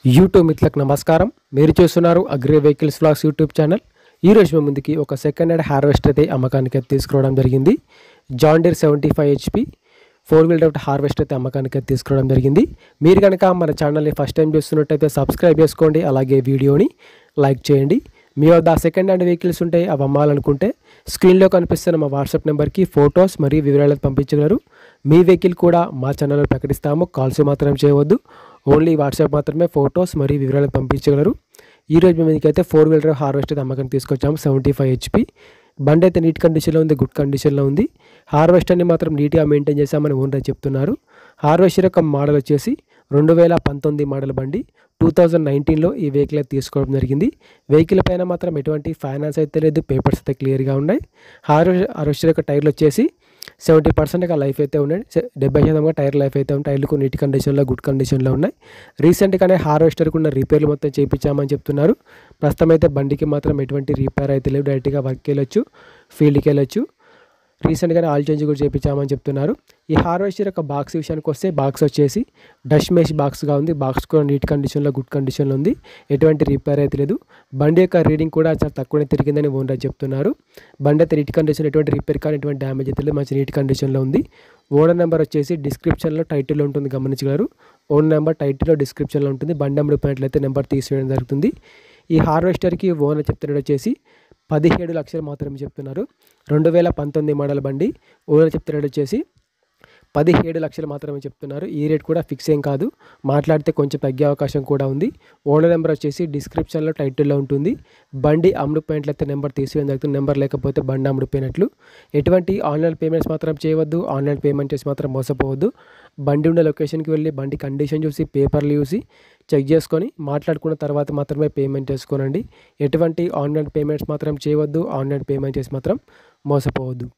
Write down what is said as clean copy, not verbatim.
YouTube మిత్రులకు నమస్కారం. మీరు చూస్తున్నారు agri vehicles vlogs YouTube channel. ఈ రోజు మీ ముందుకి ఒక సెకండ్ హ్యాండ్ హార్వెస్టర్ అయితే అమ్మకానికి తీసుకురావడం జరిగింది. John Deere 75 HP 4 wheel drive harvester అయితే అమ్మకానికి తీసుకురావడం జరిగింది. మీరు కనుక మన ఛానల్ని ఫస్ట్ టైం చూస్తున్నట్టయితే సబ్స్క్రైబ్ చేసుకోండి, అలాగే వీడియోని లైక్ చేయండి. మీ వద్ద సెకండ్ హ్యాండ్ వెహికల్స్ ఉంటే అవి అమ్మాలనుకుంటే స్క్రీన్లో కనిపిస్తున్న మా వాట్సాప్ నెంబర్కి ఫొటోస్ మరియు వివరాలను పంపించగలరు. మీ వెహికల్ కూడా మా ఛానల్లో ప్రకటిస్తాము. కాల్స్ మాత్రం చేయవద్దు, ఓన్లీ వాట్సాప్ మాత్రమే ఫొటోస్ మరియు వివరాలను పంపించగలరు. ఈరోజు మేము మీకైతే 4 వీల్ డ్రైవ్ హార్వెస్టర్ అమ్మకానికి తీసుకొచ్చాము. 75 HP బండి అయితే నీట్ కండిషన్లో ఉంది, గుడ్ కండిషన్లో ఉంది. హార్వెస్టర్ని మాత్రం నీట్గా మెయింటైన్ చేశామని ఓనర్ చెప్తున్నారు. హార్వెస్టర్ యొక్క మోడల్ వచ్చేసి 2019 మోడల్ బండి. 2019లో ఈ వెహికల్ అయితే తీసుకోవడం జరిగింది. వెహికల్ పైన మాత్రం ఎటువంటి ఫైనాన్స్ అయితే లేదు, పేపర్స్ అయితే క్లియర్గా ఉన్నాయి. హార్వెస్టర్ యొక్క టైర్లు వచ్చేసి 70% లైఫ్ అయితే ఉన్నాయి. 70% టైర్ లైఫ్ అయితే ఉన్నాయి. టైర్లు నీట్ కండిషన్లో, గుడ్ కండిషన్లో ఉన్నాయి. రీసెంట్గానే హార్వెస్టర్కి ఉన్న రిపేర్లు మొత్తం చేయించామని చెప్తున్నారు. ప్రస్తుతం అయితే బండికి మాత్రం ఎటువంటి రిపేర్ అయితే లేవు. డైరెక్ట్గా వర్క్కి వెళ్ళొచ్చు, ఫీల్డ్కి వెళ్ళొచ్చు. రీసెంట్గానే ఆయిల్ చేంజ్ కూడా చేయించామని చెప్తున్నారు. ఈ హార్వెస్టర్ యొక్క బాక్స్ విషయానికి వస్తే బాక్స్ వచ్చేసి డస్ట్ మెష్ బాక్స్గా ఉంది. బాక్స్ కూడా నీట్ కండిషన్లో, గుడ్ కండిషన్లో ఉంది. ఎటువంటి రిపేర్ అయితే లేదు. బండి యొక్క రీడింగ్ కూడా చాలా తక్కువనే తిరిగిందని ఓనర్ చెప్తున్నారు. బండి అయితే నీట్ కండిషన్, ఎటువంటి రిపేర్ కానీ ఎటువంటి డ్యామేజ్ అయితే లేదు, మంచి నీట్ కండిషన్లో ఉంది. ఓనర్ నెంబర్ వచ్చేసి డిస్క్రిప్షన్లో, టైటిల్లో ఉంటుంది, గమనించగలరు. ఓనర్ నెంబర్ టైటిల్లో, డిస్క్రిప్షన్లో ఉంటుంది. బండి అమ్ముడుపోయినట్లయితే నెంబర్ తీసివేయడం జరుగుతుంది. ఈ హార్వెస్టర్కి ఓనర్ చెప్తున్నట్టు వచ్చేసి 17 లక్షలు మాత్రమే చెప్తున్నారు. 2019 మోడల్ బండి. ఓనర్ చెప్తున్నట్టు వచ్చేసి 17 లక్షలు మాత్రమే చెప్తున్నారు. ఈ రేట్ కూడా ఫిక్స్ ఏం కాదు, మాట్లాడితే కొంచెం తగ్గే అవకాశం కూడా ఉంది. ఓనర్ నెంబర్ వచ్చేసి డిస్క్రిప్షన్లో, టైటిల్లో ఉంటుంది. బండి అమ్ముడుపోయినట్లయితే నెంబర్ తీసివేయడం జరుగుతుంది. నెంబర్ లేకపోతే బండి అమ్ముడుపోయినట్లు. ఎటువంటి ఆన్లైన్ పేమెంట్స్ మాత్రం చేయవద్దు, ఆన్లైన్ పేమెంట్ చేసి మాత్రం మోసపోవద్దు. బండి ఉన్న లొకేషన్కి వెళ్ళి బండి కండిషన్ చూసి, పేపర్లు చూసి చెక్ చేసుకొని మాట్లాడుకున్న తర్వాత మాత్రమే పేమెంట్ చేసుకోనండి. ఎటువంటి ఆన్లైన్ పేమెంట్స్ మాత్రం చేయవద్దు, ఆన్లైన్ పేమెంట్ చేసి మాత్రం మోసపోవద్దు.